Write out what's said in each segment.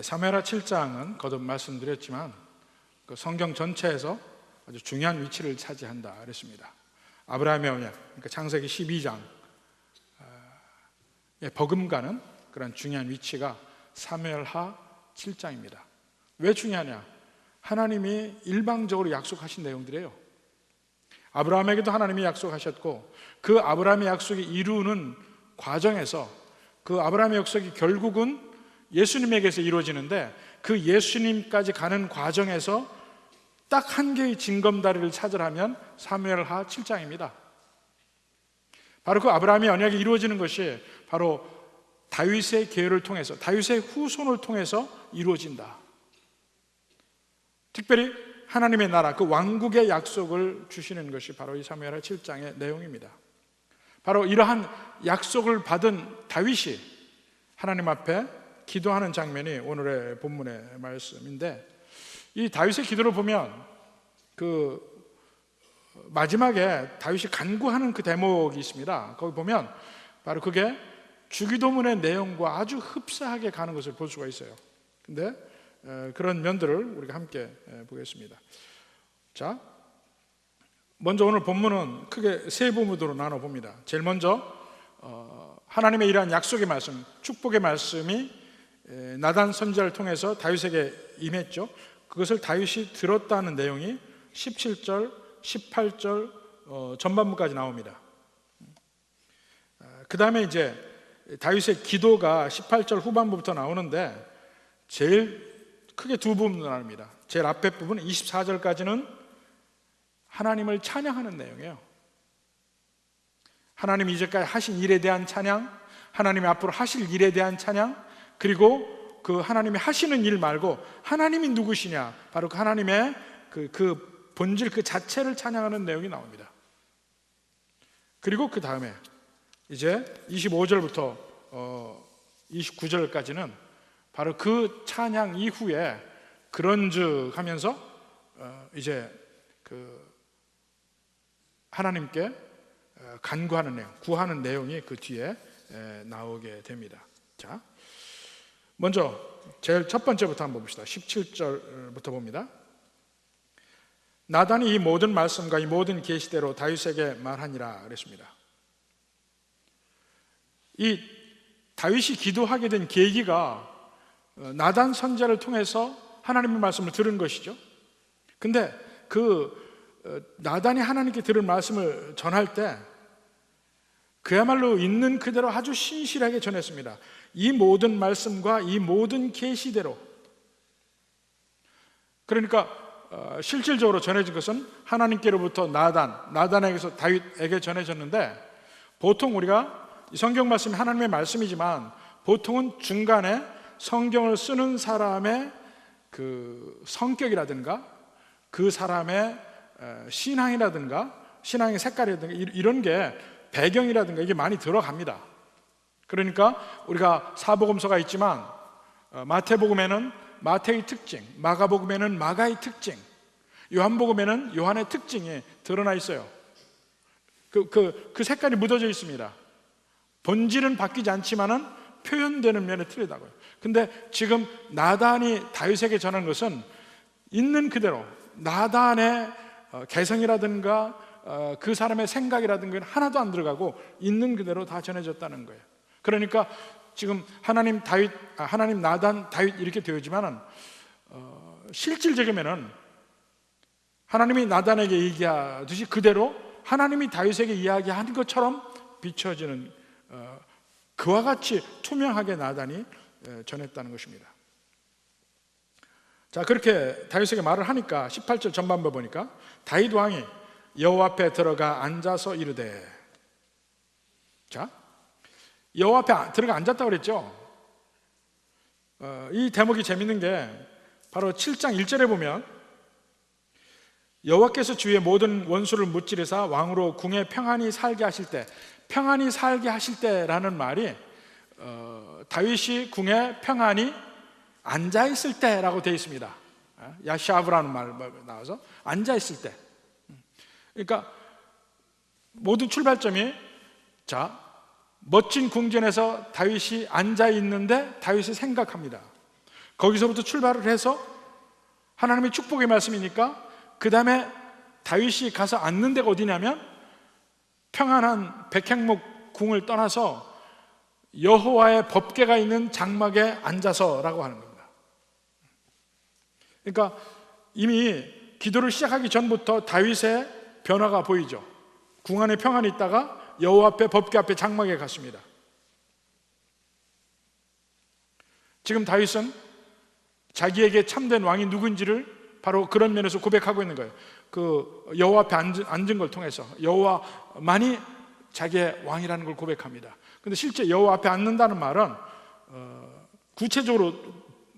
사무엘하 7장은 거듭 말씀드렸지만 그 성경 전체에서 아주 중요한 위치를 차지한다 그랬습니다. 아브라함의 언약, 그러니까 창세기 12장 버금가는 그런 중요한 위치가 사무엘하 7장입니다. 왜 중요하냐? 하나님이 일방적으로 약속하신 내용들이에요. 아브라함에게도 하나님이 약속하셨고, 그 아브라함의 약속이 이루는 과정에서 그 아브라함의 약속이 결국은 예수님에게서 이루어지는데, 그 예수님까지 가는 과정에서 딱 한 개의 징검다리를 찾으라면 사무엘하 7장입니다. 바로 그 아브라함의 언약이 이루어지는 것이 바로 다윗의 계율을 통해서, 다윗의 후손을 통해서 이루어진다. 특별히 하나님의 나라, 그 왕국의 약속을 주시는 것이 바로 이 사무엘하 7장의 내용입니다. 바로 이러한 약속을 받은 다윗이 하나님 앞에 기도하는 장면이 오늘의 본문의 말씀인데, 이 다윗의 기도를 보면 그 마지막에 다윗이 간구하는 그 대목이 있습니다. 거기 보면 바로 그게 주기도문의 내용과 아주 흡사하게 가는 것을 볼 수가 있어요. 근데 그런 면들을 우리가 함께 보겠습니다. 자, 먼저 오늘 본문은 크게 세 부분으로 나눠봅니다. 제일 먼저 하나님의 이러한 약속의 말씀, 축복의 말씀이 나단 선지자를 통해서 다윗에게 임했죠. 그것을 다윗이 들었다는 내용이 17절, 18절 전반부까지 나옵니다. 그 다음에 이제 다윗의 기도가 18절 후반부부터 나오는데 제일 크게 두 부분으로 나눕니다. 제일 앞에 부분 24절까지는 하나님을 찬양하는 내용이에요. 하나님이 이제까지 하신 일에 대한 찬양, 하나님이 앞으로 하실 일에 대한 찬양, 그리고 그 하나님이 하시는 일 말고 하나님이 누구시냐, 바로 그 하나님의 그 본질 그 자체를 찬양하는 내용이 나옵니다. 그리고 그 다음에 이제 25절부터 29절까지는 바로 그 찬양 이후에 그런즉 하면서 이제 그 하나님께 간구하는 내용, 구하는 내용이 그 뒤에 나오게 됩니다. 자, 먼저 제일 첫 번째부터 한번 봅시다. 17절부터 봅니다. 나단이 이 모든 말씀과 이 모든 계시대로 다윗에게 말하니라 그랬습니다. 이 다윗이 기도하게 된 계기가 나단 선지자를 통해서 하나님의 말씀을 들은 것이죠. 근데 그 나단이 하나님께 들은 말씀을 전할 때 그야말로 있는 그대로 아주 신실하게 전했습니다. 이 모든 말씀과 이 모든 계시대로. 그러니까 실질적으로 전해진 것은 하나님께로부터 나단에게서 다윗에게 전해졌는데, 보통 우리가 성경 말씀이 하나님의 말씀이지만 보통은 중간에 성경을 쓰는 사람의 그 성격이라든가 그 사람의 신앙이라든가 신앙의 색깔이라든가 이런 게 배경이라든가 이게 많이 들어갑니다. 그러니까 우리가 사복음서가 있지만 마태복음에는 마태의 특징, 마가복음에는 마가의 특징, 요한복음에는 요한의 특징이 드러나 있어요. 그 색깔이 묻어져 있습니다. 본질은 바뀌지 않지만은 표현되는 면에 틀리다고요. 근데 지금 나단이 다윗에게 전한 것은 있는 그대로 나단의 개성이라든가 그 사람의 생각이라든가 하나도 안 들어가고 있는 그대로 다 전해졌다는 거예요. 그러니까 지금 하나님 나단 다윗 이렇게 되어지만은 실질적이면은 하나님이 나단에게 얘기하듯이 그대로 하나님이 다윗에게 이야기한 것처럼 비춰지는 그와 같이 투명하게 나단이 전했다는 것입니다. 자, 그렇게 다윗에게 말을 하니까 18절 전반부 보니까 다윗 왕이 여호와 앞에 들어가 앉아서 이르되, 자, 여호와 앞에 들어가 앉았다고 그랬죠. 이 대목이 재밌는 게 바로 7장 1절에 보면 여호와께서 주의 모든 원수를 무찌르사 왕으로 궁에 평안히 살게 하실 때, 평안히 살게 하실 때라는 말이 다윗이 궁에 평안히 앉아있을 때라고 되어 있습니다. 야샤브라는 말 나와서 앉아있을 때. 그러니까 모든 출발점이, 자, 멋진 궁전에서 다윗이 앉아있는데 다윗이 생각합니다. 거기서부터 출발을 해서 하나님의 축복의 말씀이니까 그 다음에 다윗이 가서 앉는 데가 어디냐면 평안한 백향목 궁을 떠나서 여호와의 법궤가 있는 장막에 앉아서라고 하는 겁니다. 그러니까 이미 기도를 시작하기 전부터 다윗의 변화가 보이죠. 궁 안에 평안히 있다가 여호와 앞에 법궤 앞에 장막에 갔습니다. 지금 다윗은 자기에게 참된 왕이 누군지를 바로 그런 면에서 고백하고 있는 거예요. 그 여호와 앞에 앉은 걸 통해서 여호와만이 자기의 왕이라는 걸 고백합니다. 근데 실제 여호와 앞에 앉는다는 말은 구체적으로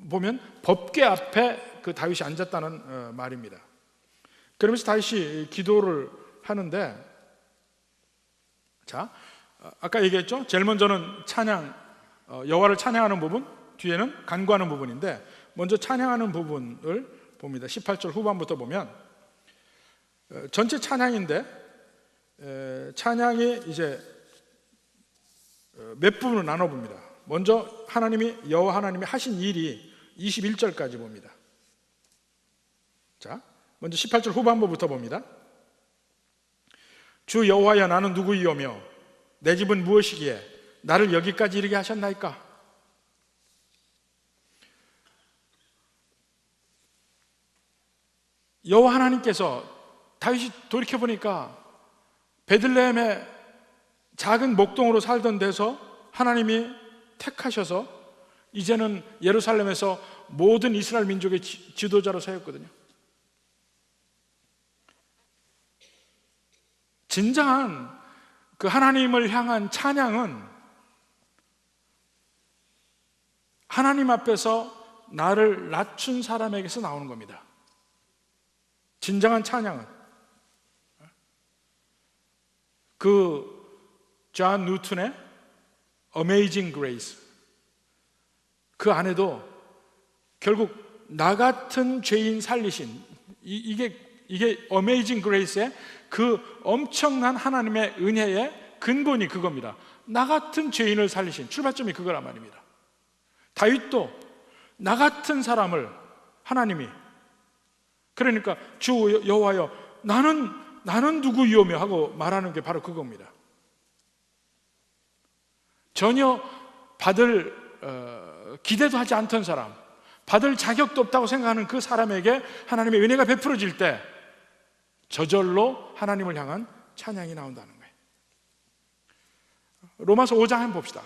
보면 법궤 앞에 그 다윗이 앉았다는 말입니다. 그러면서 다윗이 기도를 하는데, 자, 아까 얘기했죠. 제일 먼저는 찬양, 여호와를 찬양하는 부분, 뒤에는 간구하는 부분인데, 먼저 찬양하는 부분을 봅니다. 18절 후반부터 보면 전체 찬양인데, 찬양이 이제 몇 부분으로 나눠봅니다. 먼저 여호와 하나님이 하신 일이 21절까지 봅니다. 자, 먼저 18절 후반부부터 봅니다. 주 여호와여, 나는 누구이오며 내 집은 무엇이기에 나를 여기까지 이르게 하셨나이까? 여호와 하나님께서, 다윗이 돌이켜보니까 베들레헴의 작은 목동으로 살던 데서 하나님이 택하셔서 이제는 예루살렘에서 모든 이스라엘 민족의 지도자로 세웠거든요. 진정한 그 하나님을 향한 찬양은 하나님 앞에서 나를 낮춘 사람에게서 나오는 겁니다. 진정한 찬양은 존 뉴턴의 Amazing Grace, 그 안에도 결국 나 같은 죄인 살리신, 이게 Amazing Grace의 그 엄청난 하나님의 은혜의 근본이 그겁니다. 나 같은 죄인을 살리신, 출발점이 그거란 말입니다. 다윗도 나 같은 사람을 하나님이, 그러니까 주 여호와여, 나는 누구이오며 하고 말하는 게 바로 그겁니다. 전혀 받을 기대도 하지 않던 사람, 받을 자격도 없다고 생각하는 그 사람에게 하나님의 은혜가 베풀어질 때 저절로 하나님을 향한 찬양이 나온다는 거예요. 로마서 5장 한번 봅시다.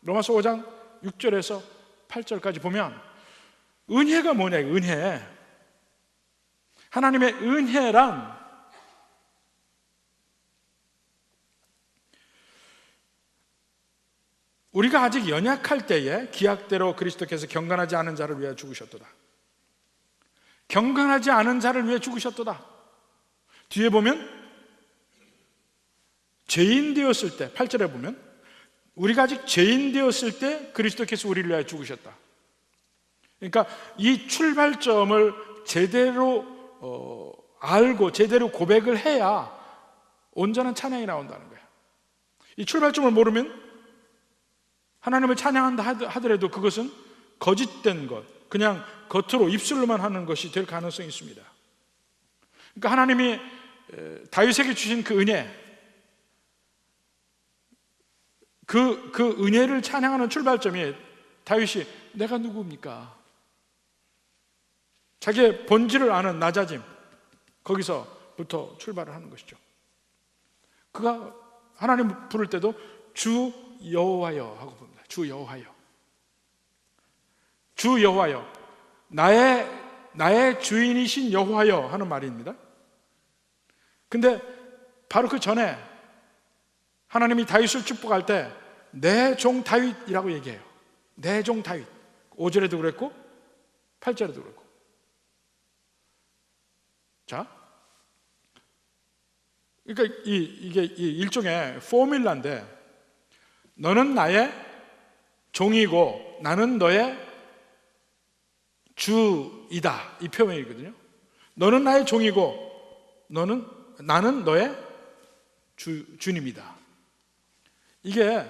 로마서 5장 6절에서 8절까지 보면 은혜가 뭐냐, 은혜. 하나님의 은혜란 우리가 아직 연약할 때에 기약대로 그리스도께서 경건하지 않은 자를 위하여 죽으셨도다. 경건하지 않은 자를 위해 죽으셨도다. 뒤에 보면 죄인 되었을 때, 8절에 보면 우리가 아직 죄인 되었을 때 그리스도께서 우리를 위하여 죽으셨다. 그러니까 이 출발점을 제대로 알고 제대로 고백을 해야 온전한 찬양이 나온다는 거예요. 이 출발점을 모르면 하나님을 찬양한다 하더라도 그것은 거짓된 것, 그냥 겉으로 입술로만 하는 것이 될 가능성이 있습니다. 그러니까 하나님이 다윗에게 주신 그 은혜, 그 은혜를 찬양하는 출발점이 다윗이 내가 누구입니까? 자기의 본질을 아는 낮아짐, 거기서부터 출발을 하는 것이죠. 그가 하나님 부를 때도 주 여호와여 하고 부릅니다. 주 여호와여, 주 여호와여, 나의 주인이신 여호와여 하는 말입니다. 근데 바로 그 전에 하나님이 다윗을 축복할 때 내 종 다윗이라고 얘기해요. 내 종 다윗. 5절에도 그랬고 8절에도 그랬고. 자, 그러니까 이게 일종의 포뮬라인데, 너는 나의 종이고 나는 너의 주이다, 이 표현이거든요. 너는 나의 종이고 나는 너의 주님이다. 이게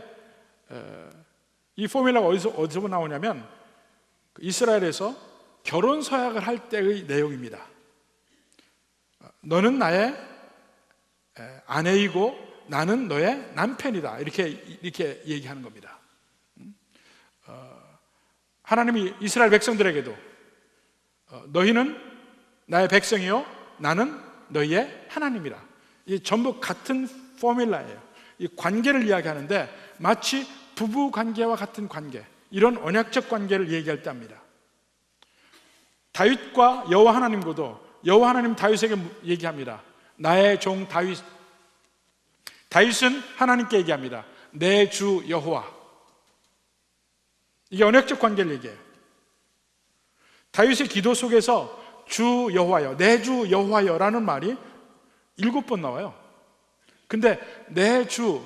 이 포뮬라가 어디서 나오냐면 이스라엘에서 결혼 서약을 할 때의 내용입니다. 너는 나의 아내이고 나는 너의 남편이다. 이렇게 얘기하는 겁니다. 하나님이 이스라엘 백성들에게도 너희는 나의 백성이요 나는 너희의 하나님이라. 이 전부 같은 포뮬라예요. 이 관계를 이야기하는데 마치 부부 관계와 같은 관계, 이런 언약적 관계를 얘기할 때 합니다. 다윗과 여호와 하나님과도 여호와 하나님 다윗에게 얘기합니다. 나의 종 다윗. 다윗은 하나님께 얘기합니다. 내 주 여호와. 이게 언약적 관계를 얘기해요. 다윗의 기도 속에서 주 여호와여, 내 주 여호와여라는 말이 7번 나와요. 근데 내 주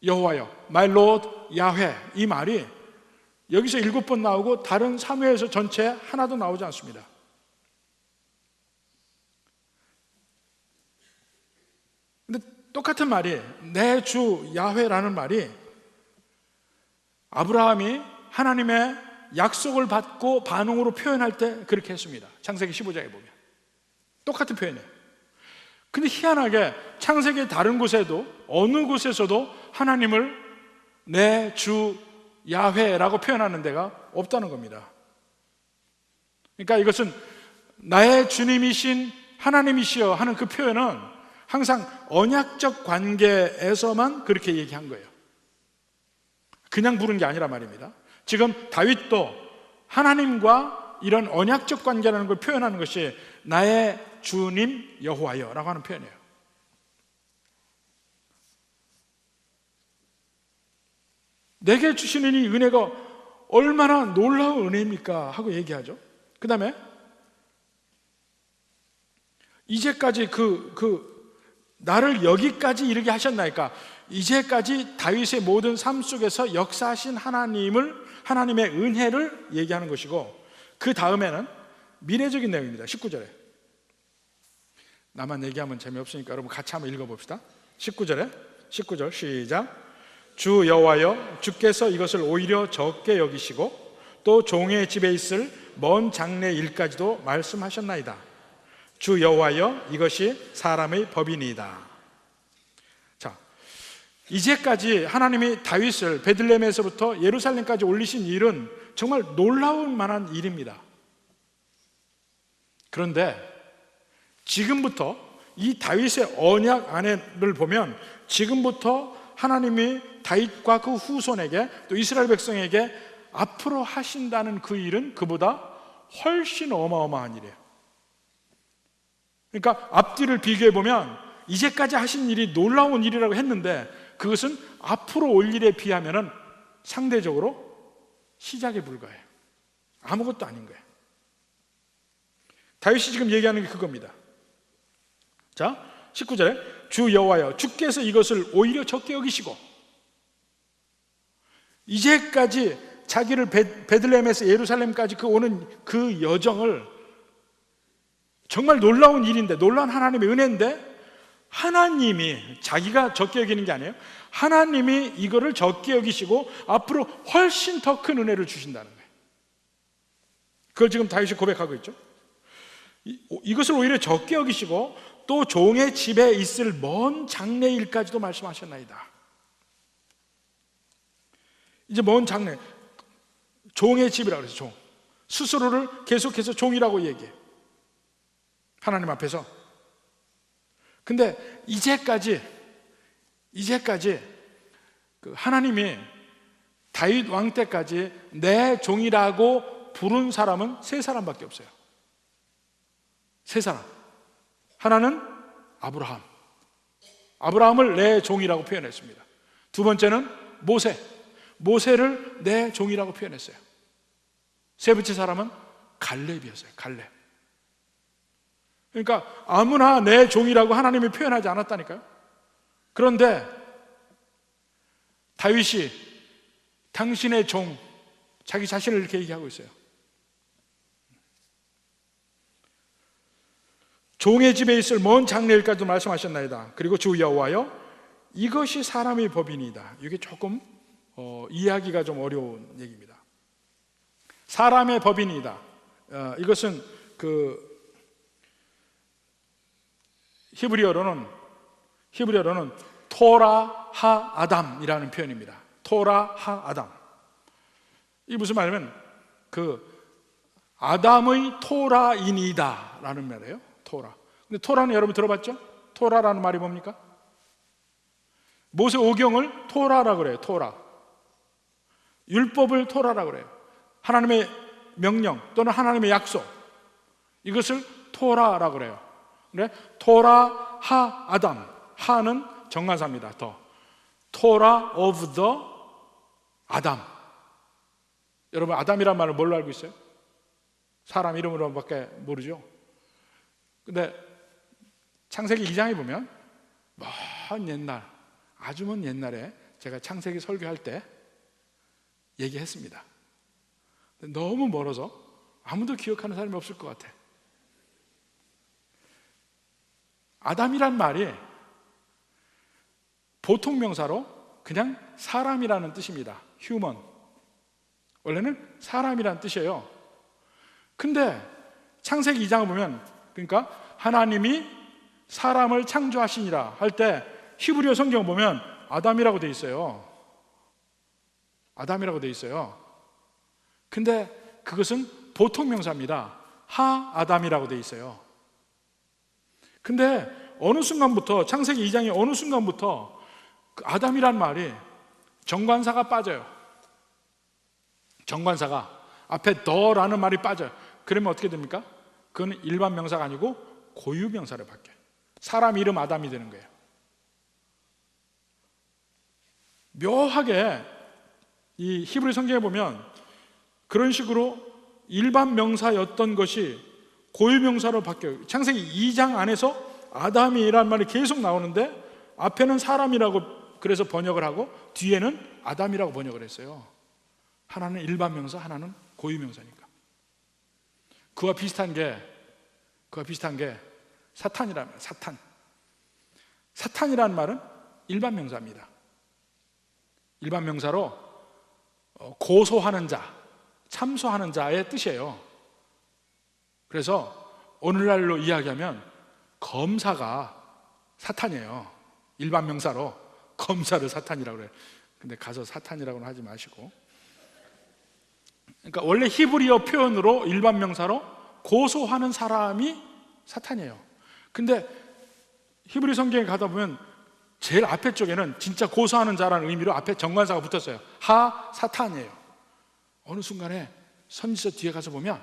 여호와여, my Lord 야훼, 이 말이 여기서 7번 나오고 다른 사무엘서 전체에 하나도 나오지 않습니다. 근데 똑같은 말이, 내 주 야훼라는 말이 아브라함이 하나님의 약속을 받고 반응으로 표현할 때 그렇게 했습니다. 창세기 15장에 보면 똑같은 표현이에요. 근데 희한하게 창세기 다른 곳에도, 어느 곳에서도 하나님을 내 주 야훼라고 표현하는 데가 없다는 겁니다. 그러니까 이것은 나의 주님이신 하나님이시여 하는 그 표현은 항상 언약적 관계에서만 그렇게 얘기한 거예요. 그냥 부른 게 아니라 말입니다. 지금 다윗도 하나님과 이런 언약적 관계라는 걸 표현하는 것이 나의 주님 여호와여 라고 하는 표현이에요. 내게 주시는 이 은혜가 얼마나 놀라운 은혜입니까? 하고 얘기하죠. 그 다음에 이제까지 나를 여기까지 이르게 하셨나이까? 이제까지 다윗의 모든 삶 속에서 역사하신 하나님의 은혜를 얘기하는 것이고, 그 다음에는 미래적인 내용입니다. 19절에. 나만 얘기하면 재미없으니까 여러분 같이 한번 읽어봅시다. 19절 시작. 주 여호와여, 주께서 이것을 오히려 적게 여기시고 또 종의 집에 있을 먼 장래 일까지도 말씀하셨나이다. 주 여호와여, 이것이 사람의 법이니이다. 자, 이제까지 하나님이 다윗을 베들레헴에서부터 예루살렘까지 올리신 일은 정말 놀라울 만한 일입니다. 그런데 지금부터 이 다윗의 언약 안을 보면 지금부터 하나님이 다윗과 그 후손에게 또 이스라엘 백성에게 앞으로 하신다는 그 일은 그보다 훨씬 어마어마한 일이에요. 그러니까 앞뒤를 비교해 보면 이제까지 하신 일이 놀라운 일이라고 했는데 그것은 앞으로 올 일에 비하면 상대적으로 시작에 불과해요. 아무것도 아닌 거예요. 다윗이 지금 얘기하는 게 그겁니다. 자, 19절에 주 여호와여, 주께서 이것을 오히려 적게 여기시고, 이제까지 자기를 베들레헴에서 예루살렘까지 오는 그 여정을, 정말 놀라운 일인데, 놀라운 하나님의 은혜인데, 하나님이 자기가 적게 여기는 게 아니에요. 하나님이 이거를 적게 여기시고 앞으로 훨씬 더 큰 은혜를 주신다는 거예요. 그걸 지금 다윗이 고백하고 있죠. 이것을 오히려 적게 여기시고 또 종의 집에 있을 먼 장래일까지도 말씀하셨나이다. 이제 먼 장래, 종의 집이라고 그래서 종, 스스로를 계속해서 종이라고 얘기해, 하나님 앞에서. 근데 이제까지 그 하나님이 다윗 왕 때까지 내 종이라고 부른 사람은 3사람밖에 없어요. 3사람. 하나는 아브라함을 내 종이라고 표현했습니다. 두 번째는 모세를 내 종이라고 표현했어요. 세 번째 사람은 갈렙이었어요. 갈렙. 그러니까 아무나 내 종이라고 하나님이 표현하지 않았다니까요. 그런데 다윗이 당신의 종, 자기 자신을 이렇게 얘기하고 있어요. 종의 집에 있을 먼 장래일까지도 말씀하셨나이다. 그리고 주 여호와여, 이것이 사람의 법이니이다. 이게 조금 이해하기가 좀 어려운 얘기입니다. 사람의 법인이다. 이것은 그 히브리어로는 토라 하 아담이라는 표현입니다. 토라 하 아담. 이 무슨 말이냐면 그 아담의 토라인이다라는 말이에요. 토라. 근데 토라는 여러분 들어봤죠? 토라라는 말이 뭡니까? 모세 오경을 토라라고 그래요. 토라. 율법을 토라라고 그래요. 하나님의 명령 또는 하나님의 약속, 이것을 토라라고 그래요. 그래? 토라 하 아담. 하는 정관사입니다. 더. 토라 of the 아담. 여러분, 아담이란 말을 뭘로 알고 있어요? 사람 이름으로밖에 모르죠. 근데 창세기 2장에 보면 먼 옛날, 아주 먼 옛날에 제가 창세기 설교할 때 얘기했습니다. 너무 멀어서 아무도 기억하는 사람이 없을 것 같아. 아담이란 말이 보통 명사로 그냥 사람이라는 뜻입니다. human. 원래는 사람이라는 뜻이에요. 근데 창세기 2장을 보면, 그러니까 하나님이 사람을 창조하시니라 할 때 히브리어 성경을 보면 아담이라고 돼 있어요. 아담이라고 돼 있어요. 근데 그것은 보통 명사입니다. 하 아담이라고 돼 있어요. 근데 어느 순간부터, 창세기 2장의 어느 순간부터 그 아담이란 말이 정관사가 빠져요. 정관사가 앞에 더라는 말이 빠져요. 그러면 어떻게 됩니까? 그건 일반 명사가 아니고 고유 명사로 바뀌어요. 사람 이름 아담이 되는 거예요. 묘하게 이 히브리 성경에 보면 그런 식으로 일반 명사였던 것이 고유 명사로 바뀌어요. 창세기 2장 안에서 아담이란 말이 계속 나오는데 앞에는 사람이라고 그래서 번역을 하고 뒤에는 아담이라고 번역을 했어요. 하나는 일반 명사, 하나는 고유 명사니까. 그와 비슷한 게 사탄이란 말이에요. 사탄이라는 말은 일반 명사입니다. 일반 명사로 고소하는 자, 참소하는 자의 뜻이에요. 그래서 오늘날로 이야기하면 검사가 사탄이에요. 일반 명사로 검사를 사탄이라고 그래요. 근데 가서 사탄이라고는 하지 마시고. 그러니까 원래 히브리어 표현으로 일반 명사로 고소하는 사람이 사탄이에요. 근데 히브리 성경에 가다 보면 제일 앞에 쪽에는 진짜 고소하는 자라는 의미로 앞에 정관사가 붙었어요. 하 사탄이에요. 어느 순간에 선지서 뒤에 가서 보면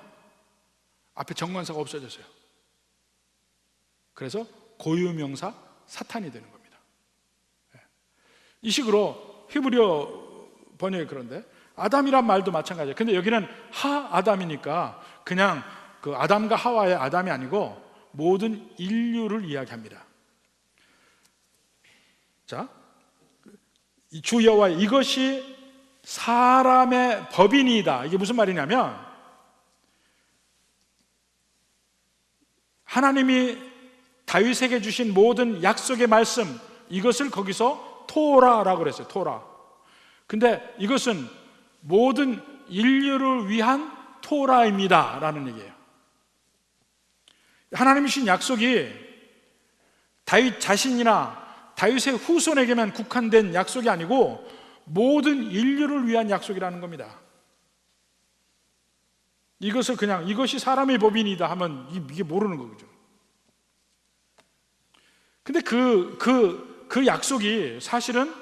앞에 정관사가 없어졌어요. 그래서 고유명사 사탄이 되는 겁니다. 이 식으로 히브리어 번역이 그런데 아담이란 말도 마찬가지예요. 근데 여기는 하 아담이니까 그냥 그 아담과 하와의 아담이 아니고 모든 인류를 이야기합니다. 자, 주 여호와 이것이 사람의 법인이다. 이게 무슨 말이냐면 하나님이 다윗에게 주신 모든 약속의 말씀, 이것을 거기서 토라라고 그랬어요. 토라. 근데 이것은 모든 인류를 위한 토라입니다 라는 얘기예요. 하나님이 주신 약속이 다윗 자신이나 다윗의 후손에게만 국한된 약속이 아니고 모든 인류를 위한 약속이라는 겁니다. 이것을 그냥 이것이 사람의 법인이다 하면 이게 모르는 거죠. 근데 그 약속이 사실은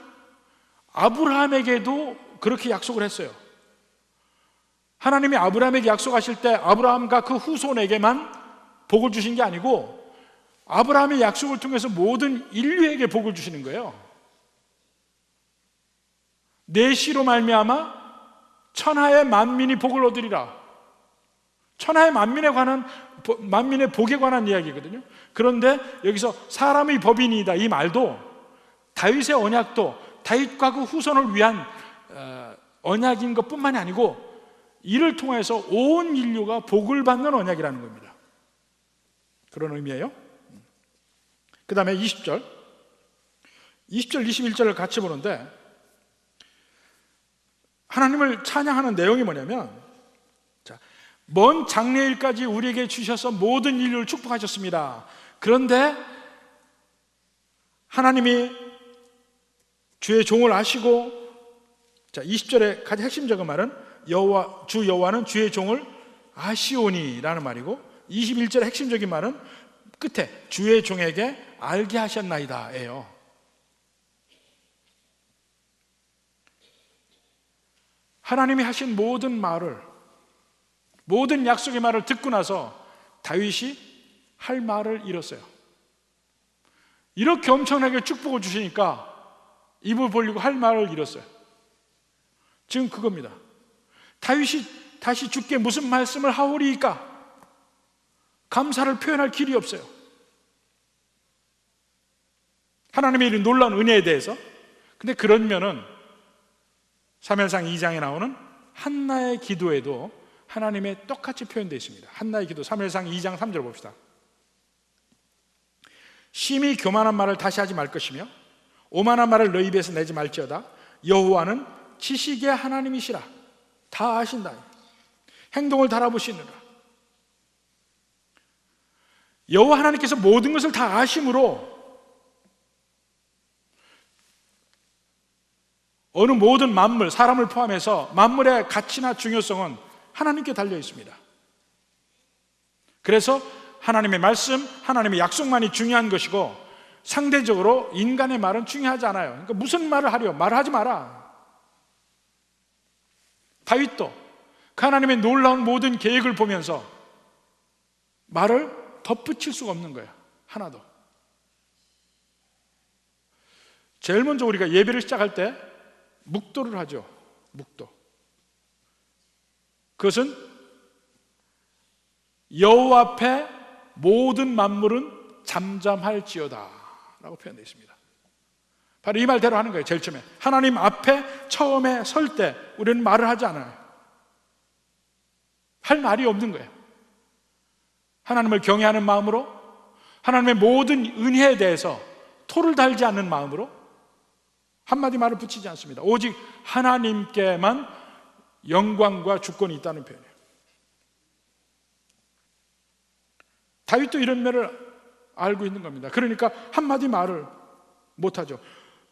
아브라함에게도 그렇게 약속을 했어요. 하나님이 아브라함에게 약속하실 때 아브라함과 그 후손에게만 복을 주신 게 아니고 아브라함의 약속을 통해서 모든 인류에게 복을 주시는 거예요. 내 씨로 말미암아 천하의 만민이 복을 얻으리라. 천하의 만민의 복에 관한 이야기거든요. 그런데 여기서 사람의 법인이다 이 말도 다윗의 언약도 다윗과 그 후손을 위한 언약인 것뿐만이 아니고 이를 통해서 온 인류가 복을 받는 언약이라는 겁니다. 그런 의미예요. 그 다음에 20절 21절을 같이 보는데 하나님을 찬양하는 내용이 뭐냐면 먼 장래일까지 우리에게 주셔서 모든 인류를 축복하셨습니다. 그런데 하나님이 주의 종을 아시고, 자 20절에 가장 핵심적인 말은 주 여호와는 주의 종을 아시오니 라는 말이고, 21절의 핵심적인 말은 끝에 주의 종에게 알게 하셨나이다 예요. 하나님이 하신 모든 말을, 모든 약속의 말을 듣고 나서 다윗이 할 말을 잃었어요. 이렇게 엄청나게 축복을 주시니까 입을 벌리고 할 말을 잃었어요. 지금 그겁니다. 다윗이 다시 주께 무슨 말씀을 하오리까? 감사를 표현할 길이 없어요. 하나님의 이런 놀라운 은혜에 대해서. 근데 그러면은 사무엘상 2장에 나오는 한나의 기도에도 하나님의 똑같이 표현되어 있습니다. 한나의 기도, 사무엘상 2장 3절 봅시다. 심히 교만한 말을 다시 하지 말 것이며 오만한 말을 너희 입에서 내지 말지어다. 여호와는 지식의 하나님이시라. 다 아신다. 행동을 달아보시느라. 여호와 하나님께서 모든 것을 다 아심으로 어느 모든 만물, 사람을 포함해서 만물의 가치나 중요성은 하나님께 달려 있습니다. 그래서 하나님의 말씀, 하나님의 약속만이 중요한 것이고 상대적으로 인간의 말은 중요하지 않아요. 그러니까 무슨 말을 하려? 말을 하지 마라. 다윗도 그 하나님의 놀라운 모든 계획을 보면서 말을 덧붙일 수가 없는 거예요. 하나도. 제일 먼저 우리가 예배를 시작할 때 묵도를 하죠. 묵도. 그것은 여호와 앞에 모든 만물은 잠잠할지어다 라고 표현되어 있습니다. 바로 이 말대로 하는 거예요. 제일 처음에 하나님 앞에 처음에 설 때 우리는 말을 하지 않아요. 할 말이 없는 거예요. 하나님을 경외하는 마음으로, 하나님의 모든 은혜에 대해서 토를 달지 않는 마음으로 한마디 말을 붙이지 않습니다. 오직 하나님께만 영광과 주권이 있다는 표현이에요. 다윗도 이런 면을 알고 있는 겁니다. 그러니까 한마디 말을 못하죠.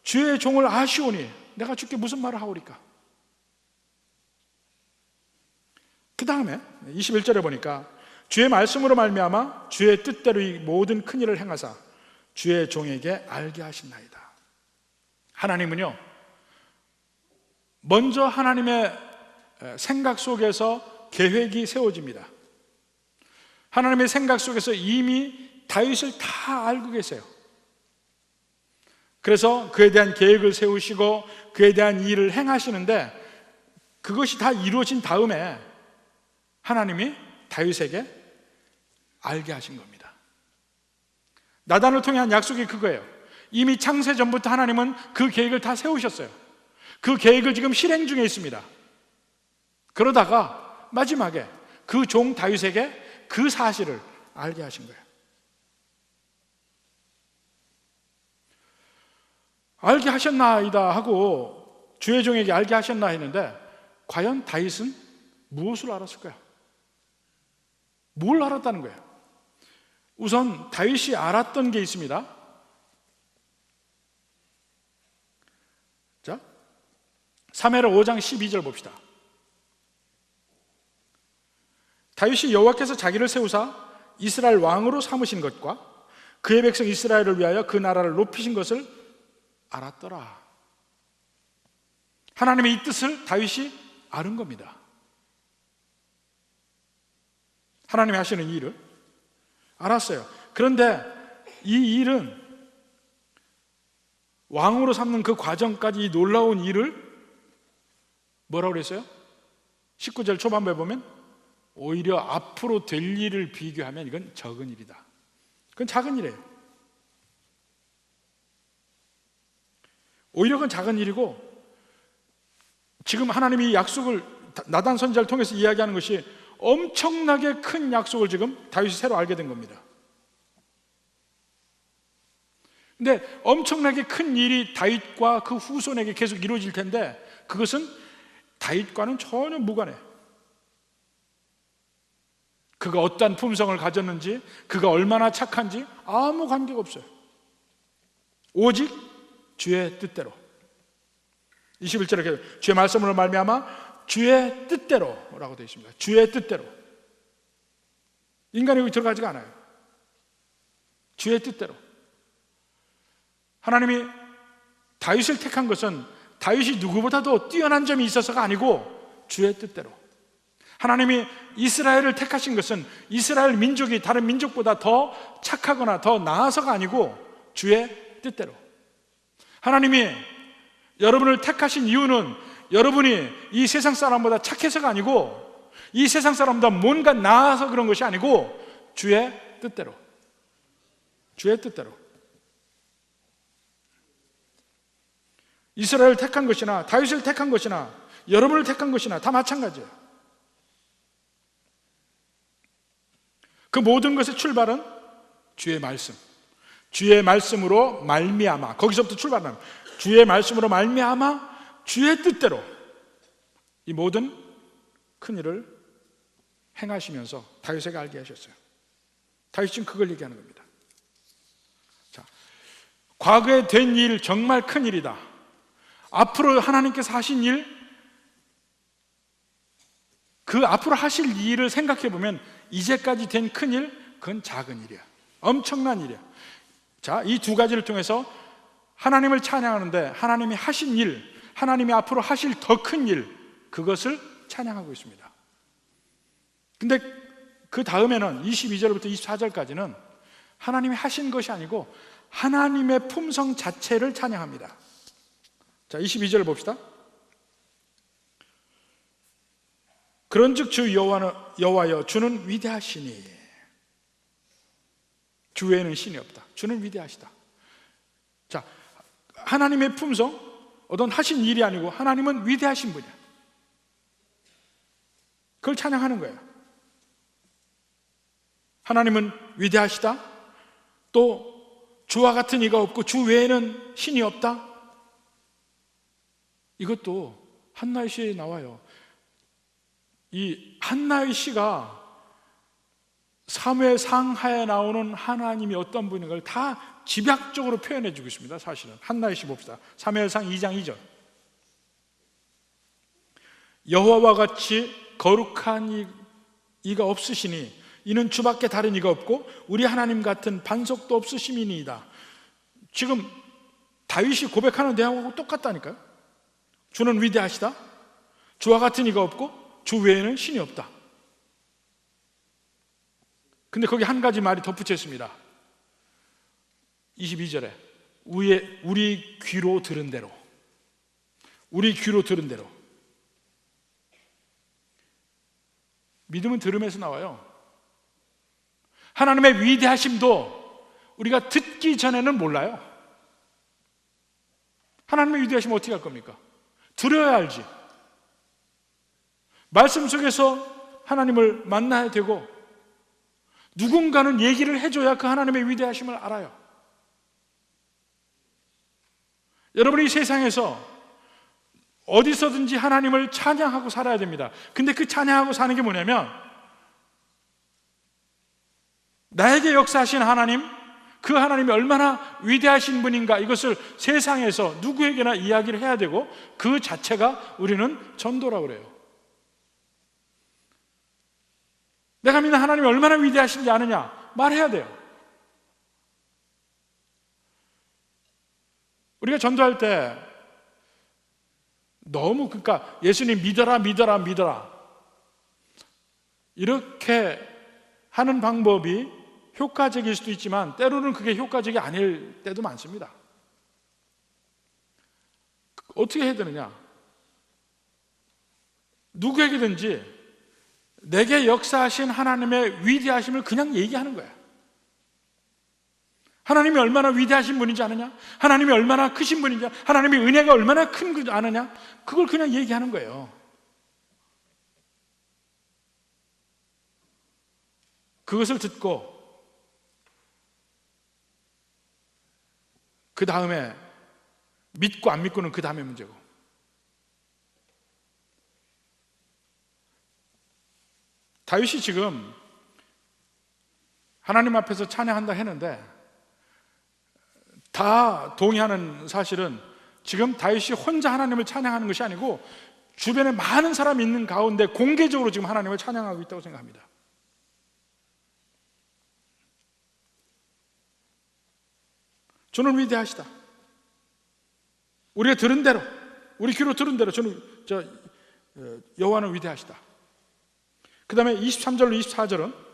주의 종을 아시오니 내가 주께 무슨 말을 하오리까? 그 다음에 21절에 보니까 주의 말씀으로 말미암아 주의 뜻대로 이 모든 큰 일을 행하사 주의 종에게 알게 하신나이다. 하나님은요, 먼저 하나님의 생각 속에서 계획이 세워집니다. 하나님의 생각 속에서 이미 다윗을 다 알고 계세요. 그래서 그에 대한 계획을 세우시고 그에 대한 일을 행하시는데 그것이 다 이루어진 다음에 하나님이 다윗에게 알게 하신 겁니다. 나단을 통해 한 약속이 그거예요. 이미 창세 전부터 하나님은 그 계획을 다 세우셨어요. 그 계획을 지금 실행 중에 있습니다. 그러다가 마지막에 그 종 다윗에게 그 사실을 알게 하신 거예요. 알게 하셨나이다 하고 주의 종에게 알게 하셨나 했는데 과연 다윗은 무엇을 알았을까요? 뭘 알았다는 거예요? 우선 다윗이 알았던 게 있습니다. 자, 사무엘하 5장 12절 봅시다. 다윗이 여호와께서 자기를 세우사 이스라엘 왕으로 삼으신 것과 그의 백성 이스라엘을 위하여 그 나라를 높이신 것을 알았더라. 하나님의 이 뜻을 다윗이 아는 겁니다. 하나님이 하시는 이 일을 알았어요. 그런데 이 일은 왕으로 삼는 그 과정까지 이 놀라운 일을 뭐라고 그랬어요? 19절 초반부에 보면 오히려 앞으로 될 일을 비교하면 이건 적은 일이다. 그건 작은 일이에요. 오히려 그건 작은 일이고 지금 하나님이 약속을 나단 선지자를 통해서 이야기하는 것이 엄청나게 큰 약속을 지금 다윗이 새로 알게 된 겁니다. 근데 엄청나게 큰 일이 다윗과 그 후손에게 계속 이루어질 텐데 그것은 다윗과는 전혀 무관해요. 그가 어떠한 품성을 가졌는지, 그가 얼마나 착한지 아무 관계가 없어요. 오직 주의 뜻대로. 21절에 주의 말씀으로 말미암아 주의 뜻대로라고 되어 있습니다. 주의 뜻대로. 인간이 여기 들어가지가 않아요. 주의 뜻대로. 하나님이 다윗을 택한 것은 다윗이 누구보다도 뛰어난 점이 있어서가 아니고 주의 뜻대로. 하나님이 이스라엘을 택하신 것은 이스라엘 민족이 다른 민족보다 더 착하거나 더 나아서가 아니고 주의 뜻대로. 하나님이 여러분을 택하신 이유는 여러분이 이 세상 사람보다 착해서가 아니고 이 세상 사람보다 뭔가 나아서 그런 것이 아니고 주의 뜻대로. 주의 뜻대로. 이스라엘을 택한 것이나 다윗을 택한 것이나 여러분을 택한 것이나 다 마찬가지예요. 그 모든 것의 출발은 주의 말씀. 주의 말씀으로 말미암아. 거기서부터 출발합니다. 주의 말씀으로 말미암아 주의 뜻대로 이 모든 큰 일을 행하시면서 다윗에게 알게 하셨어요. 다윗이 지금 그걸 얘기하는 겁니다. 자, 과거에 된 일 정말 큰 일이다. 앞으로 하나님께서 하신 일, 그 앞으로 하실 일을 생각해 보면 이제까지 된 큰 일, 그건 작은 일이야. 엄청난 일이야. 자, 이 두 가지를 통해서 하나님을 찬양하는데 하나님이 하신 일, 하나님이 앞으로 하실 더 큰 일, 그것을 찬양하고 있습니다. 근데 그 다음에는 22절부터 24절까지는 하나님이 하신 것이 아니고 하나님의 품성 자체를 찬양합니다. 자, 22절 봅시다. 그런즉 주 여호와여 주는 위대하시니 주 외에는 신이 없다. 주는 위대하시다. 자, 하나님의 품성, 어떤 하신 일이 아니고 하나님은 위대하신 분이야. 그걸 찬양하는 거예요. 하나님은 위대하시다. 또 주와 같은 이가 없고 주 외에는 신이 없다. 이것도 한나의 시에 나와요. 이 한나의 시가 사무엘 상하에 나오는 하나님이 어떤 분인 걸 다 집약적으로 표현해 주고 있습니다. 사실은 한나의 시 봅시다. 사무엘상 2장 2절. 여호와와 같이 거룩한 이가 없으시니 이는 주밖에 다른 이가 없고 우리 하나님 같은 반석도 없으심이니이다. 지금 다윗이 고백하는 내용하고 똑같다니까요. 주는 위대하시다. 주와 같은 이가 없고 주 외에는 신이 없다. 근데 거기 한 가지 말이 덧붙여 있습니다. 22절에 우리 귀로 들은 대로, 우리 귀로 들은 대로. 믿음은 들음에서 나와요. 하나님의 위대하심도 우리가 듣기 전에는 몰라요. 하나님의 위대하심은 어떻게 할 겁니까? 들어야 알지. 말씀 속에서 하나님을 만나야 되고 누군가는 얘기를 해줘야 그 하나님의 위대하심을 알아요. 여러분이 세상에서 어디서든지 하나님을 찬양하고 살아야 됩니다. 근데 그 찬양하고 사는 게 뭐냐면 나에게 역사하신 하나님, 그 하나님이 얼마나 위대하신 분인가 이것을 세상에서 누구에게나 이야기를 해야 되고 그 자체가 우리는 전도라고 그래요. 내가 믿는 하나님이 얼마나 위대하신지 아느냐 말해야 돼요. 우리가 전도할 때 너무 그러니까 예수님 믿어라 믿어라 믿어라 이렇게 하는 방법이 효과적일 수도 있지만 때로는 그게 효과적이 아닐 때도 많습니다. 어떻게 해야 되느냐? 누구에게든지 내게 역사하신 하나님의 위대하심을 그냥 얘기하는 거야. 하나님이 얼마나 위대하신 분인지 아느냐? 하나님이 얼마나 크신 분인지, 하나님의 은혜가 얼마나 큰 줄 아느냐? 그걸 그냥 얘기하는 거예요. 그것을 듣고 그 다음에 믿고 안 믿고는 그 다음에 문제고. 다윗이 지금 하나님 앞에서 찬양한다 했는데, 다 동의하는 사실은 지금 다윗이 혼자 하나님을 찬양하는 것이 아니고 주변에 많은 사람이 있는 가운데 공개적으로 지금 하나님을 찬양하고 있다고 생각합니다. 주는 위대하시다. 우리가 들은 대로, 우리 귀로 들은 대로 여호와는 위대하시다. 그 다음에 23절로 24절은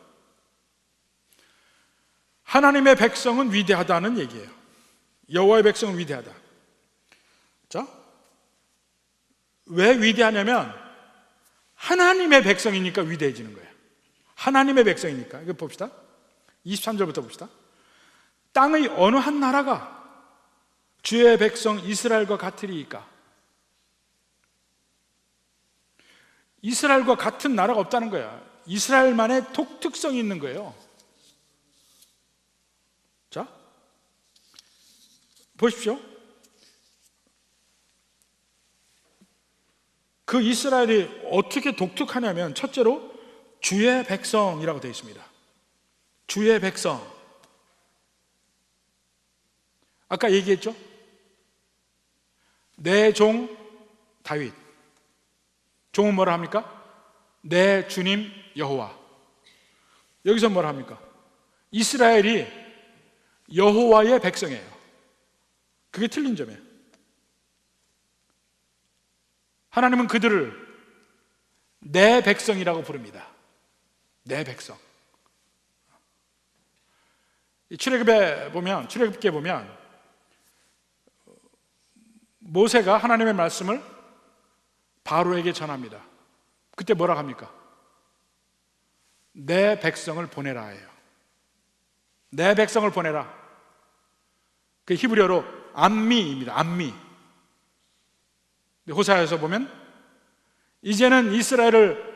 하나님의 백성은 위대하다는 얘기예요. 여호와의 백성은 위대하다. 자, 왜 위대하냐면 하나님의 백성이니까 위대해지는 거예요. 하나님의 백성이니까. 이거 봅시다. 23절부터 봅시다. 땅의 어느 한 나라가 주의 백성 이스라엘과 같으리이까? 이스라엘과 같은 나라가 없다는 거야. 이스라엘만의 독특성이 있는 거예요. 자, 보십시오. 그 이스라엘이 어떻게 독특하냐면 첫째로 주의 백성이라고 되어 있습니다. 주의 백성. 아까 얘기했죠? 내 종 다윗. 종은 뭐라 합니까? 내 주님 여호와. 여기서 뭐라 합니까? 이스라엘이 여호와의 백성이에요. 그게 틀린 점이에요. 하나님은 그들을 내 백성이라고 부릅니다. 내 백성. 출애굽기에 보면 모세가 하나님의 말씀을 바로에게 전합니다. 그때 뭐라고 합니까? 내 백성을 보내라 해요. 내 백성을 보내라. 그 히브리어로 암미입니다. 암미. 호사야에서 보면 이제는 이스라엘을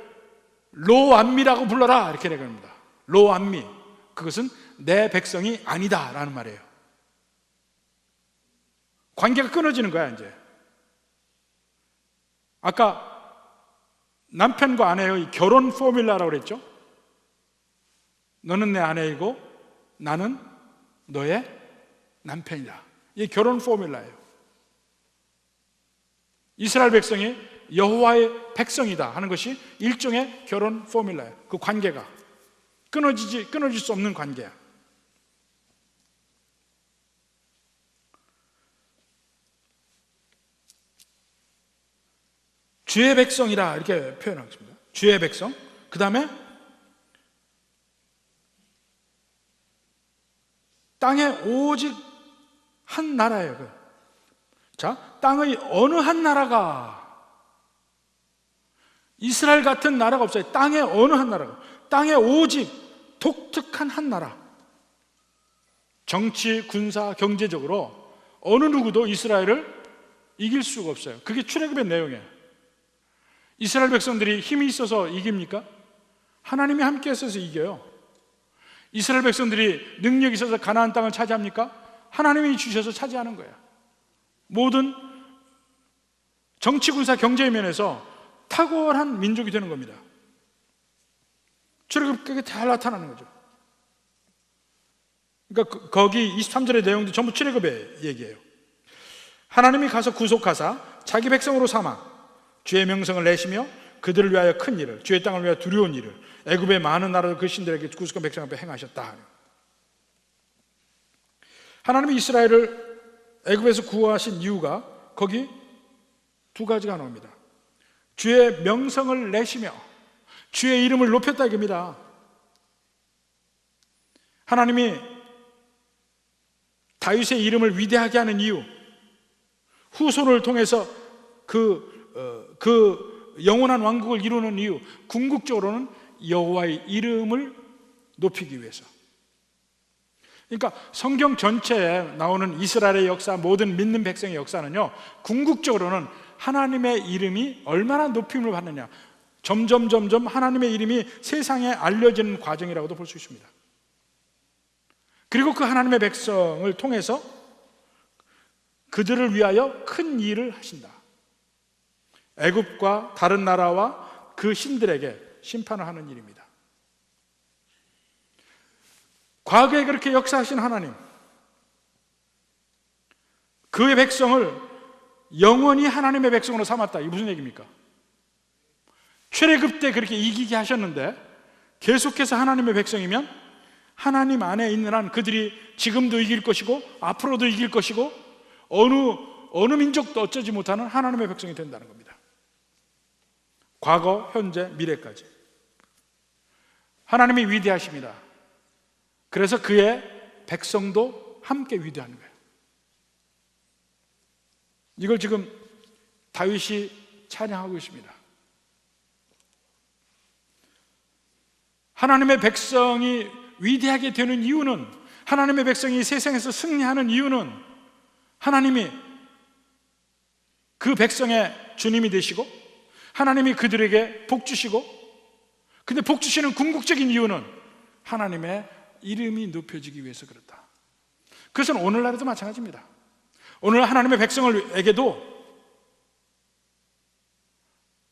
로암미라고 불러라 이렇게 얘기합니다. 로암미. 그것은 내 백성이 아니다 라는 말이에요. 관계가 끊어지는 거야 이제. 아까 남편과 아내의 결혼 포뮬라라고 그랬죠. 너는 내 아내이고 나는 너의 남편이다. 이게 결혼 포뮬라예요. 이스라엘 백성이 여호와의 백성이다 하는 것이 일종의 결혼 포뮬라예요. 그 관계가 끊어질 수 없는 관계야. 주의 백성이라 이렇게 표현하겠습니다. 주의 백성. 그 다음에 땅에 오직 한 나라예요. 자, 땅의 어느 한 나라가, 이스라엘 같은 나라가 없어요. 땅에 어느 한 나라가, 땅에 오직 독특한 한 나라. 정치, 군사, 경제적으로 어느 누구도 이스라엘을 이길 수가 없어요. 그게 출애굽의 내용이에요. 이스라엘 백성들이 힘이 있어서 이깁니까? 하나님이 함께 있어서 이겨요. 이스라엘 백성들이 능력이 있어서 가나안 땅을 차지합니까? 하나님이 주셔서 차지하는 거예요. 모든 정치, 군사, 경제의 면에서 탁월한 민족이 되는 겁니다. 출애굽기에 잘 나타나는 거죠. 그러니까 거기 23절의 내용도 전부 출애굽의 얘기예요. 하나님이 가서 구속하사 자기 백성으로 삼아 주의 명성을 내시며 그들을 위하여 큰 일을, 주의 땅을 위하여 두려운 일을 애굽의 많은 나라들 그 신들에게 구속한 백성 앞에 행하셨다. 하나님이 이스라엘을 애굽에서 구하신 이유가 거기 두 가지가 나옵니다. 주의 명성을 내시며 주의 이름을 높였다 이겁니다. 하나님이 다윗의 이름을 위대하게 하는 이유, 후손을 통해서 그 영원한 왕국을 이루는 이유, 궁극적으로는 여호와의 이름을 높이기 위해서. 그러니까 성경 전체에 나오는 이스라엘의 역사, 모든 믿는 백성의 역사는요, 궁극적으로는 하나님의 이름이 얼마나 높임을 받느냐, 점점 하나님의 이름이 세상에 알려지는 과정이라고도 볼 수 있습니다. 그리고 그 하나님의 백성을 통해서 그들을 위하여 큰 일을 하신다. 애굽과 다른 나라와 그 신들에게 심판을 하는 일입니다. 과거에 그렇게 역사하신 하나님, 그의 백성을 영원히 하나님의 백성으로 삼았다. 이게 무슨 얘기입니까? 출애굽 때 그렇게 이기게 하셨는데 계속해서 하나님의 백성이면 하나님 안에 있는 한 그들이 지금도 이길 것이고 앞으로도 이길 것이고 어느 민족도 어쩌지 못하는 하나님의 백성이 된다는 겁니다. 과거, 현재, 미래까지. 하나님이 위대하십니다. 그래서 그의 백성도 함께 위대한 거예요. 이걸 지금 다윗이 찬양하고 있습니다. 하나님의 백성이 위대하게 되는 이유는, 하나님의 백성이 세상에서 승리하는 이유는 하나님이 그 백성의 주님이 되시고 하나님이 그들에게 복 주시고, 근데 복 주시는 궁극적인 이유는 하나님의 이름이 높여지기 위해서 그렇다. 그것은 오늘날에도 마찬가지입니다. 오늘 하나님의 백성에게도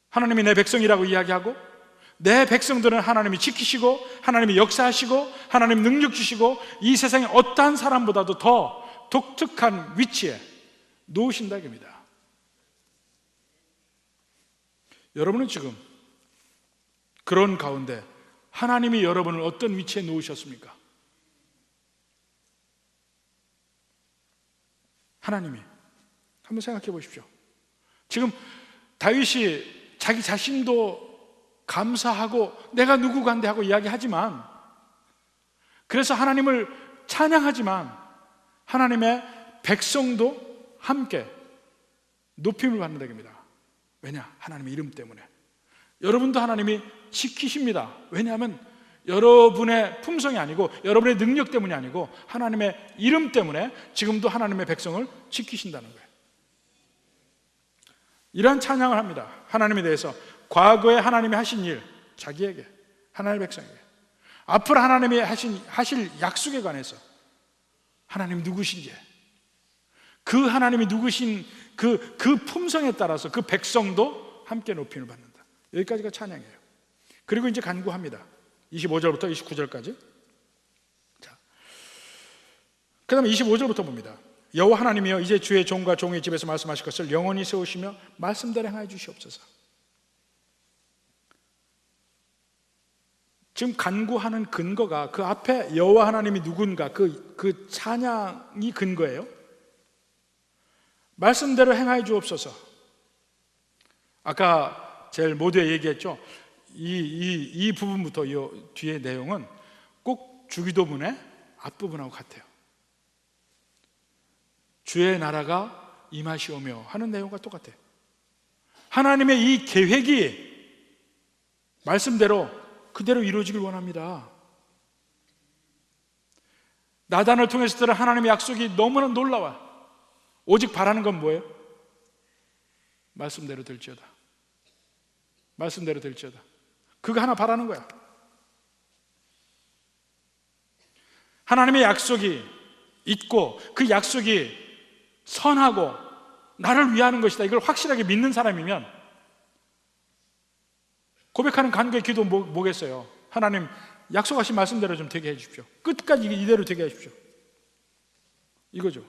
하나님이 내 백성이라고 이야기하고, 내 백성들은 하나님이 지키시고 하나님이 역사하시고 하나님 능력 주시고 이 세상의 어떠한 사람보다도 더 독특한 위치에 놓으신다 이겁니다. 여러분은 지금 그런 가운데 하나님이 여러분을 어떤 위치에 놓으셨습니까? 하나님이 한번 생각해 보십시오. 지금 다윗이 자기 자신도 감사하고 내가 누구간데 하고 이야기하지만, 그래서 하나님을 찬양하지만 하나님의 백성도 함께 높임을 받는다 겁니다. 왜냐? 하나님의 이름 때문에. 여러분도 하나님이 지키십니다. 왜냐하면 여러분의 품성이 아니고 여러분의 능력 때문이 아니고 하나님의 이름 때문에 지금도 하나님의 백성을 지키신다는 거예요. 이러한 찬양을 합니다. 하나님에 대해서. 과거에 하나님이 하신 일, 자기에게, 하나님의 백성에게, 앞으로 하나님이 하실 약속에 관해서 하나님 누구신지, 그 하나님이 누구신 그 품성에 따라서 그 백성도 함께 높임을 받는다. 여기까지가 찬양이에요. 그리고 이제 간구합니다. 25절부터 29절까지. 자, 그 다음에 25절부터 봅니다. 여호와 하나님이여, 이제 주의 종과 종의 집에서 말씀하실 것을 영원히 세우시며 말씀대로 행하여 주시옵소서. 지금 간구하는 근거가 그 앞에 여호와 하나님이 누군가 그 찬양이 근거예요. 말씀대로 행하여 주옵소서. 아까 제일 모두에 얘기했죠. 이 부분부터 이 뒤의 내용은 꼭 주기도문의 앞부분하고 같아요. 주의 나라가 임하시오며 하는 내용과 똑같아요. 하나님의 이 계획이 말씀대로 그대로 이루어지길 원합니다. 나단을 통해서 들은 하나님의 약속이 너무나 놀라워요. 오직 바라는 건 뭐예요? 말씀대로 될지어다. 말씀대로 될지어다. 그거 하나 바라는 거야. 하나님의 약속이 있고 그 약속이 선하고 나를 위하는 것이다, 이걸 확실하게 믿는 사람이면 고백하는 간구의 기도 뭐겠어요? 하나님 약속하신 말씀대로 좀 되게 해주십시오. 끝까지 이대로 되게 해주십시오. 이거죠.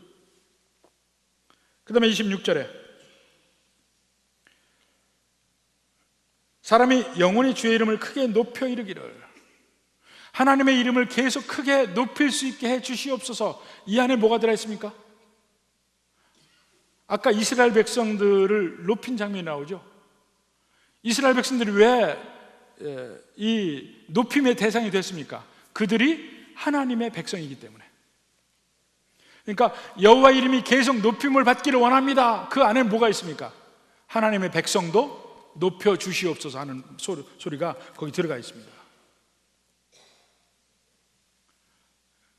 그 다음에 26절에 사람이 영원히 주의 이름을 크게 높여 이르기를, 하나님의 이름을 계속 크게 높일 수 있게 해 주시옵소서. 이 안에 뭐가 들어있습니까? 아까 이스라엘 백성들을 높인 장면이 나오죠. 이스라엘 백성들이 왜 이 높임의 대상이 됐습니까? 그들이 하나님의 백성이기 때문에. 그러니까 여호와 이름이 계속 높임을 받기를 원합니다. 그 안에 뭐가 있습니까? 하나님의 백성도 높여 주시옵소서 하는 소리가 거기 들어가 있습니다.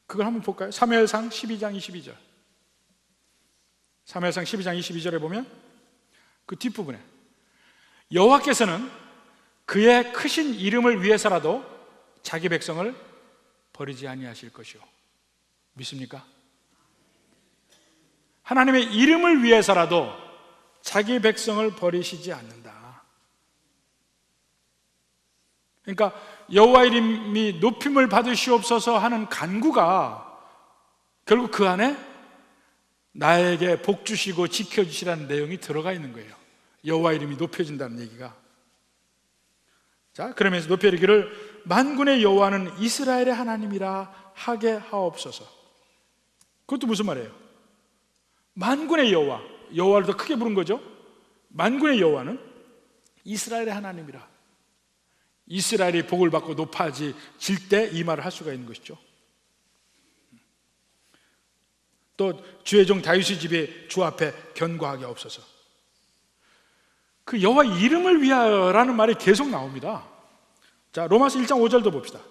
그걸 한번 볼까요? 사무엘상 12장 22절. 사무엘상 12장 22절에 보면 그 뒷부분에 여호와께서는 그의 크신 이름을 위해서라도 자기 백성을 버리지 아니하실 것이요. 믿습니까? 하나님의 이름을 위해서라도 자기 백성을 버리시지 않는다. 그러니까 여호와 이름이 높임을 받으시옵소서 하는 간구가 결국 그 안에 나에게 복 주시고 지켜주시라는 내용이 들어가 있는 거예요. 여호와 이름이 높여진다는 얘기가. 자, 그러면서 높여리기를 만군의 여호와는 이스라엘의 하나님이라 하게 하옵소서. 그것도 무슨 말이에요? 만군의 여호와, 여호와를 더 크게 부른 거죠. 만군의 여호와는 이스라엘의 하나님이라. 이스라엘이 복을 받고 높아질 때 이 말을 할 수가 있는 것이죠. 또 주의 종 다윗의 집에 주 앞에 견고하게 없어서, 그 여호와 이름을 위하여라는 말이 계속 나옵니다. 자, 로마서 1장 5절도 봅시다.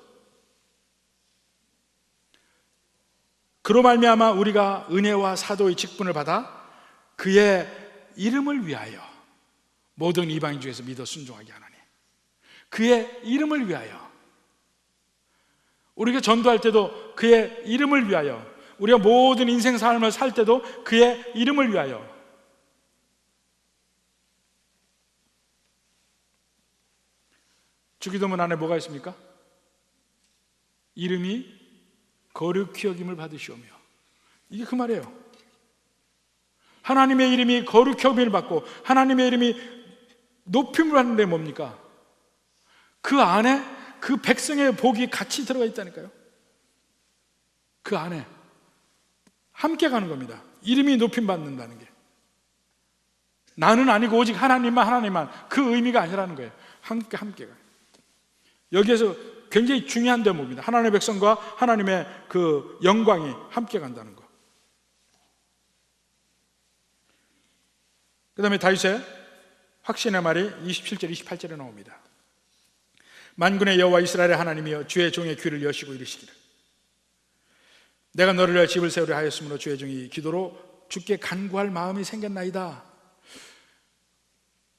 그로 말미암아 우리가 은혜와 사도의 직분을 받아 그의 이름을 위하여 모든 이방인 중에서 믿어 순종하게 하나니, 그의 이름을 위하여. 우리가 전도할 때도 그의 이름을 위하여, 우리가 모든 인생 삶을 살 때도 그의 이름을 위하여. 주기도문 안에 뭐가 있습니까? 이름이 거룩히 여김을 받으시오며. 이게 그 말이에요. 하나님의 이름이 거룩히 여김을 받고 하나님의 이름이 높임을 받는데 뭡니까? 그 안에 그 백성의 복이 같이 들어가 있다니까요. 그 안에 함께 가는 겁니다. 이름이 높임 받는다는 게 나는 아니고 오직 하나님만, 그 의미가 아니라는 거예요. 함께 가요. 여기에서 굉장히 중요한 대목입니다. 하나님의 백성과 하나님의 그 영광이 함께 간다는 거. 그 다음에 다윗의 확신의 말이 27절 28절에 나옵니다. 만군의 여호와 이스라엘의 하나님이여 주의 종의 귀를 여시고 이르시기를 내가 너를 위하여 집을 세우려 하였으므로 주의 종이 기도로 주께 간구할 마음이 생겼나이다.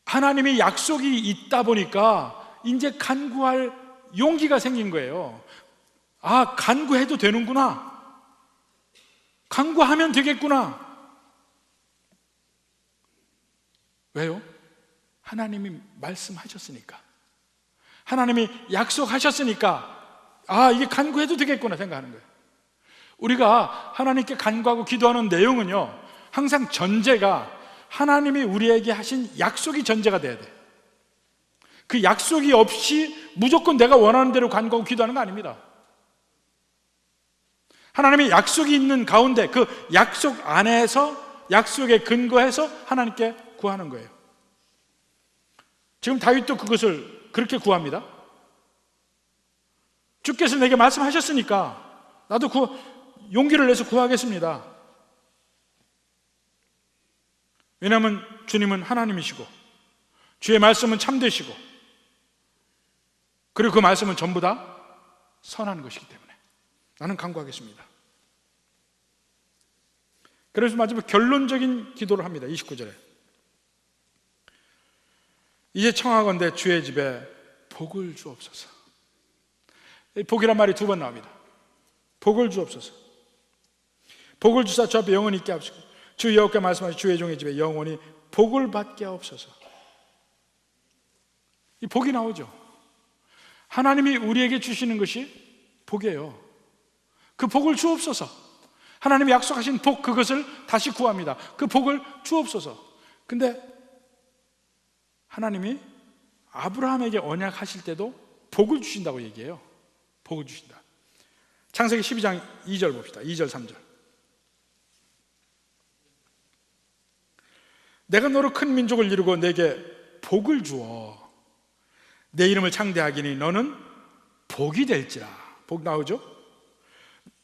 하나님의 약속이 있다 보니까 이제 간구할 용기가 생긴 거예요. 아, 간구해도 되는구나. 간구하면 되겠구나. 왜요? 하나님이 말씀하셨으니까, 하나님이 약속하셨으니까, 아, 이게 간구해도 되겠구나 생각하는 거예요. 우리가 하나님께 간구하고 기도하는 내용은요, 항상 전제가 하나님이 우리에게 하신 약속이 전제가 돼야 돼. 그 약속이 없이 무조건 내가 원하는 대로 간구하고 기도하는 거 아닙니다. 하나님의 약속이 있는 가운데 그 약속 안에서, 약속에 근거해서 하나님께 구하는 거예요. 지금 다윗도 그것을 그렇게 구합니다. 주께서 내게 말씀하셨으니까 나도 용기를 내서 구하겠습니다. 왜냐하면 주님은 하나님이시고 주의 말씀은 참되시고, 그리고 그 말씀은 전부 다 선한 것이기 때문에 나는 간구하겠습니다. 그래서 마지막 결론적인 기도를 합니다. 29절에 이제 청하건대 주의 집에 복을 주옵소서. 복이란 말이 두 번 나옵니다. 복을 주옵소서. 복을 주사 주 앞에 영원히 있게 하옵시고 주 여호와께 말씀하신 주의 종의 집에 영원히 복을 받게 하옵소서. 이 복이 나오죠. 하나님이 우리에게 주시는 것이 복이에요. 그 복을 주옵소서. 하나님이 약속하신 복, 그것을 다시 구합니다. 그 복을 주옵소서. 근데 하나님이 아브라함에게 언약하실 때도 복을 주신다고 얘기해요. 복을 주신다. 창세기 12장 2절 봅시다. 2절 3절. 내가 너로 큰 민족을 이루고 내게 복을 주어 내 이름을 창대하기니 너는 복이 될지라. 복 나오죠?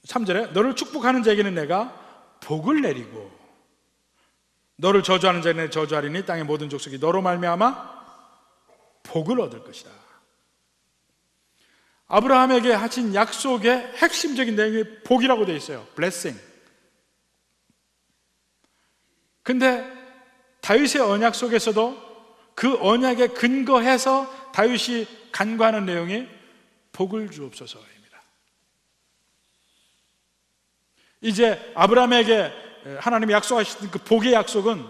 3절에 너를 축복하는 자에게는 내가 복을 내리고 너를 저주하는 자에게는 저주하리니 땅의 모든 족속이 너로 말미암아 복을 얻을 것이다. 아브라함에게 하신 약속의 핵심적인 내용이 복이라고 되어 있어요. blessing. 근데 다윗의 언약 속에서도 그 언약에 근거해서 다윗이 간구하는 내용이 복을 주옵소서입니다. 이제 아브라함에게 하나님이 약속하신 그 복의 약속은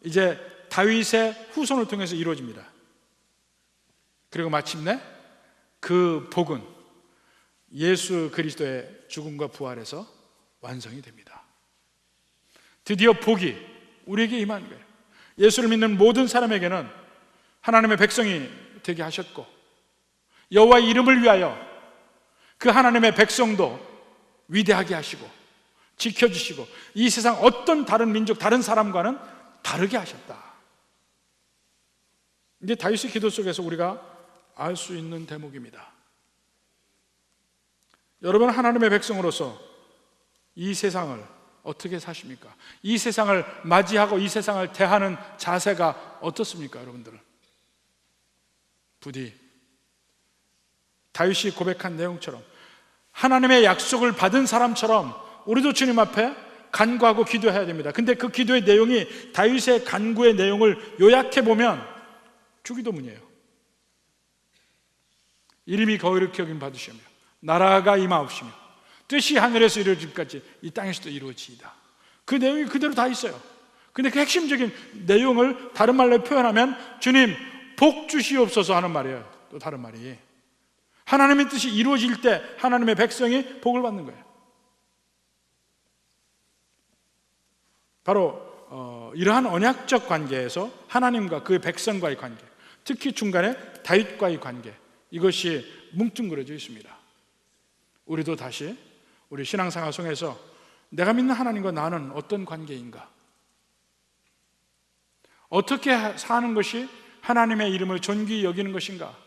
이제 다윗의 후손을 통해서 이루어집니다. 그리고 마침내 그 복은 예수 그리스도의 죽음과 부활에서 완성이 됩니다. 드디어 복이 우리에게 임한 거예요. 예수를 믿는 모든 사람에게는 하나님의 백성이 되게 하셨고, 여호와의 이름을 위하여 그 하나님의 백성도 위대하게 하시고 지켜주시고 이 세상 어떤 다른 민족, 다른 사람과는 다르게 하셨다. 이제 다윗의 기도 속에서 우리가 알 수 있는 대목입니다. 여러분, 하나님의 백성으로서 이 세상을 어떻게 사십니까? 이 세상을 맞이하고 이 세상을 대하는 자세가 어떻습니까, 여러분들은? 부디 다윗이 고백한 내용처럼 하나님의 약속을 받은 사람처럼 우리도 주님 앞에 간구하고 기도해야 됩니다. 근데 그 기도의 내용이 다윗의 간구의 내용을 요약해 보면 주기도문이에요. 이름이 거룩히 여김 받으시며 나라가 임하옵시며 뜻이 하늘에서 이루어질까지 이 땅에서도 이루어지이다. 그 내용이 그대로 다 있어요. 근데 그 핵심적인 내용을 다른 말로 표현하면 주님 복 주시옵소서 하는 말이에요. 또 다른 말이 하나님의 뜻이 이루어질 때 하나님의 백성이 복을 받는 거예요. 바로 이러한 언약적 관계에서 하나님과 그의 백성과의 관계, 특히 중간에 다윗과의 관계, 이것이 뭉뚱그려져 있습니다. 우리도 다시 우리 신앙생활 속에서 내가 믿는 하나님과 나는 어떤 관계인가, 어떻게 사는 것이 하나님의 이름을 존귀히 여기는 것인가,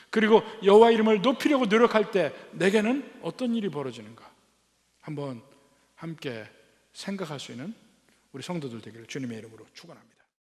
그리고 여호와 이름을 높이려고 노력할 때 내게는 어떤 일이 벌어지는가 한번 함께 생각할 수 있는 우리 성도들 되기를 주님의 이름으로 축원합니다.